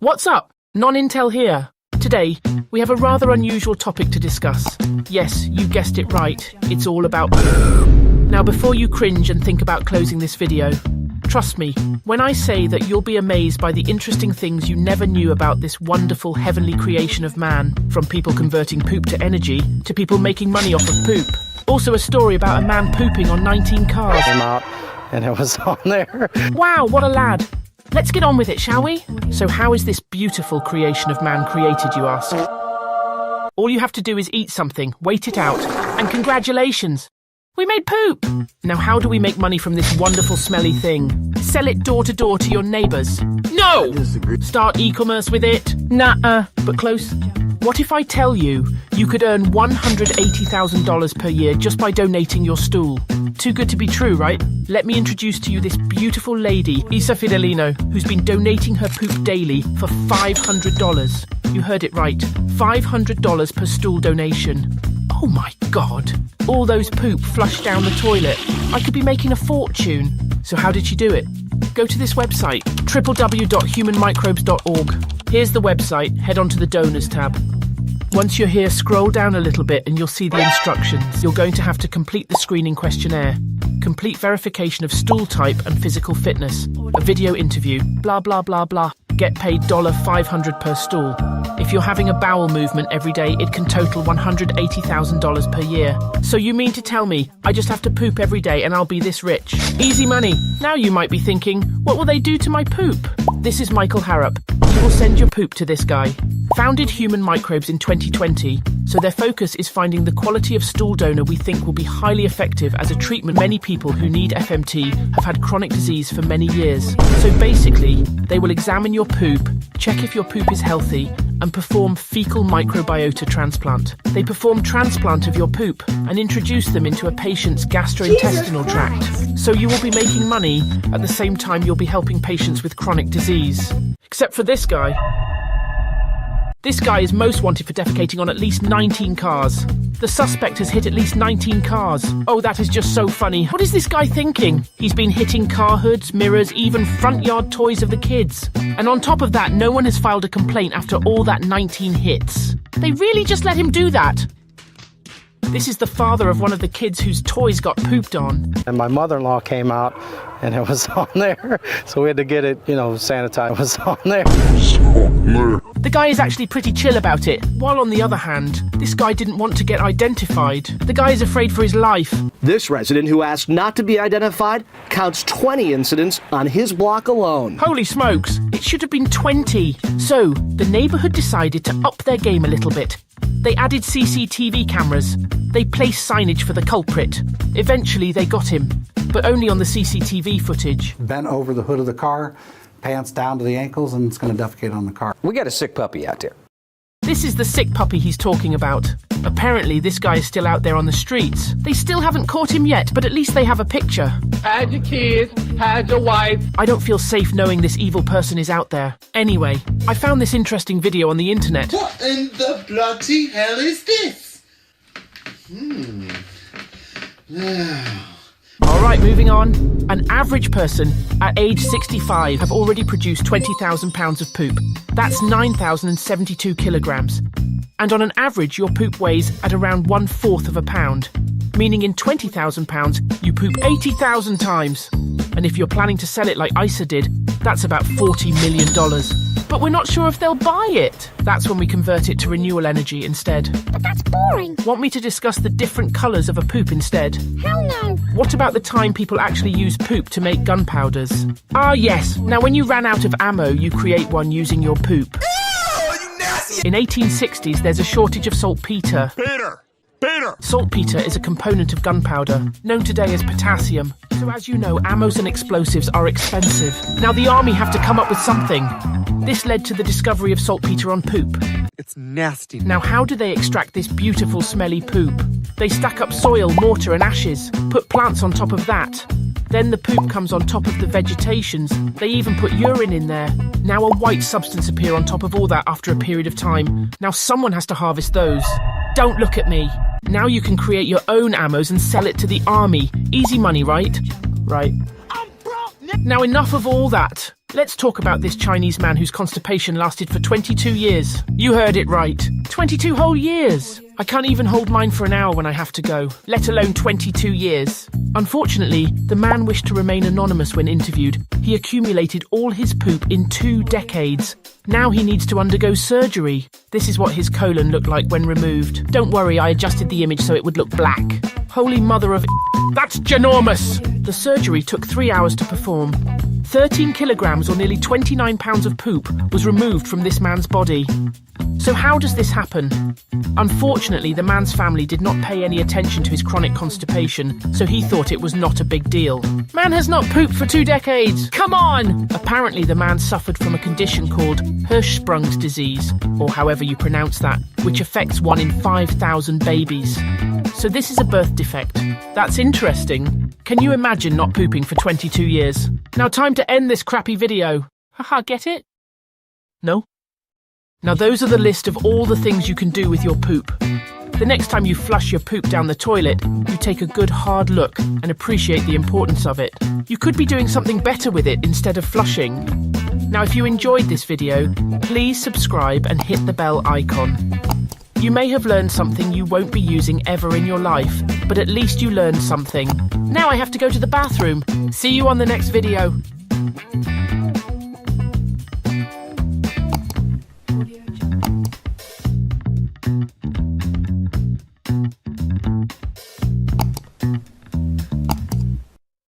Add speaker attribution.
Speaker 1: What's up? Non-Intel here. Today, we have a rather unusual topic to discuss. Yes, you guessed it right. It's all about poop. Now, before you cringe and think about closing this video, trust me, when I say that you'll be amazed by the interesting things you never knew about this wonderful heavenly creation of man, from people converting poop to energy, to people making money off of poop. Also a story about a man pooping on 19 cars.
Speaker 2: Came out and it was on there.
Speaker 1: Wow, what a lad. Let's get on with it, shall we? So how is this beautiful creation of man created, you ask? All you have to do is eat something, wait it out, and congratulations! We made poop! Now how do we make money from this wonderful smelly thing? Sell it door to door to your neighbours. No! Start e-commerce with it? Nah, but close. What if I tell you you could earn $180,000 per year just by donating your stool? Too good to be true, right? Let me introduce to you this beautiful lady, Isa Fidelino, who's been donating her poop daily for $500. You heard it right, $500 per stool donation. Oh my God, all those poop flushed down the toilet. I could be making a fortune. So how did she do it? Go to this website, www.humanmicrobes.org. Here's the website, head on to the donors tab. Once you're here, scroll down a little bit and you'll see the instructions. You're going to have to complete the screening questionnaire, complete verification of stool type and physical fitness, a video interview, blah, blah, blah, blah. Get paid $500 per stool. If you're having a bowel movement every day, it can total $180,000 per year. So you mean to tell me I just have to poop every day and I'll be this rich? Easy money. Now you might be thinking, what will they do to my poop? This is Michael Harrop. You will send your poop to this guy. Founded Human Microbes in 2020, so their focus is finding the quality of stool donor we think will be highly effective as a treatment. Many people who need FMT have had chronic disease for many years. So basically, they will examine your poop, check if your poop is healthy, and perform fecal microbiota transplant. They perform transplant of your poop and introduce them into a patient's gastrointestinal tract. So you will be making money at the same time you'll be helping patients with chronic disease. Except for this guy. This guy is most wanted for defecating on at least 19 cars. The suspect has hit at least 19 cars. Oh, that is just so funny. What is this guy thinking? He's been hitting car hoods, mirrors, even front yard toys of the kids. And on top of that, no one has filed a complaint after all that 19 hits. They really just let him do that? This is the father of one of the kids whose toys got pooped on.
Speaker 2: And my mother-in-law came out and it was on there. So we had to get it, sanitized. It was on there.
Speaker 1: The guy is actually pretty chill about it. While on the other hand, this guy didn't want to get identified. The guy is afraid for his life.
Speaker 3: This resident who asked not to be identified counts 20 incidents on his block alone.
Speaker 1: Holy smokes, it should have been 20. So, the neighbourhood decided to up their game a little bit. They added CCTV cameras. They placed signage for the culprit. Eventually, they got him, but only on the CCTV footage.
Speaker 4: Bent over the hood of the car, pants down to the ankles, and it's going to defecate on the car.
Speaker 5: We got a sick puppy out there.
Speaker 1: This is the sick puppy he's talking about. Apparently, this guy is still out there on the streets. They still haven't caught him yet, but at least they have a picture.
Speaker 6: Had your kids, had your wife.
Speaker 1: I don't feel safe knowing this evil person is out there. Anyway, I found this interesting video on the internet.
Speaker 7: What in the bloody hell is this?
Speaker 1: Alright, moving on. An average person at age 65 have already produced 20,000 pounds of poop. That's 9,072 kilograms. And on an average, your poop weighs at around 1/4 of a pound. Meaning in 20,000 pounds, you poop 80,000 times. And if you're planning to sell it like Isa did, that's about $40 million. But we're not sure if they'll buy it. That's when we convert it to renewable energy instead.
Speaker 8: But that's boring.
Speaker 1: Want me to discuss the different colours of a poop instead?
Speaker 8: Hell no.
Speaker 1: What about the time people actually use poop to make gunpowders? Ah, yes. Now, when you ran out of ammo, you create one using your poop. In 1860s, there's a shortage of saltpeter. Peter! Saltpeter is a component of gunpowder, known today as potassium. So as you know, ammos and explosives are expensive. Now the army have to come up with something. This led to the discovery of saltpeter on poop.
Speaker 9: It's nasty.
Speaker 1: Now how do they extract this beautiful smelly poop? They stack up soil, mortar and ashes, put plants on top of that. Then the poop comes on top of the vegetations. They even put urine in there. Now a white substance appears on top of all that after a period of time. Now someone has to harvest those. Don't look at me. Now you can create your own ammos and sell it to the army. Easy money, right? Right. Now enough of all that. Let's talk about this Chinese man whose constipation lasted for 22 years. You heard it right. 22 whole years! I can't even hold mine for an hour when I have to go, let alone 22 years. Unfortunately, the man wished to remain anonymous when interviewed. He accumulated all his poop in 2 decades. Now he needs to undergo surgery. This is what his colon looked like when removed. Don't worry, I adjusted the image so it would look black. Holy mother of... That's ginormous! The surgery took 3 hours to perform. 13 kilograms or nearly 29 pounds of poop was removed from this man's body. So how does this happen? Unfortunately, the man's family did not pay any attention to his chronic constipation, so he thought it was not a big deal. Man has not pooped for 2 decades! Come on! Apparently, the man suffered from a condition called Hirschsprung's disease, or however you pronounce that, which affects 1 in 5,000 babies. So this is a birth defect. That's interesting. Can you imagine not pooping for 22 years? Now time to end this crappy video. Haha, get it? No? Now those are the list of all the things you can do with your poop. The next time you flush your poop down the toilet, you take a good hard look and appreciate the importance of it. You could be doing something better with it instead of flushing. Now if you enjoyed this video, please subscribe and hit the bell icon. You may have learned something you won't be using ever in your life, but at least you learned something. Now I have to go to the bathroom. See you on the next video.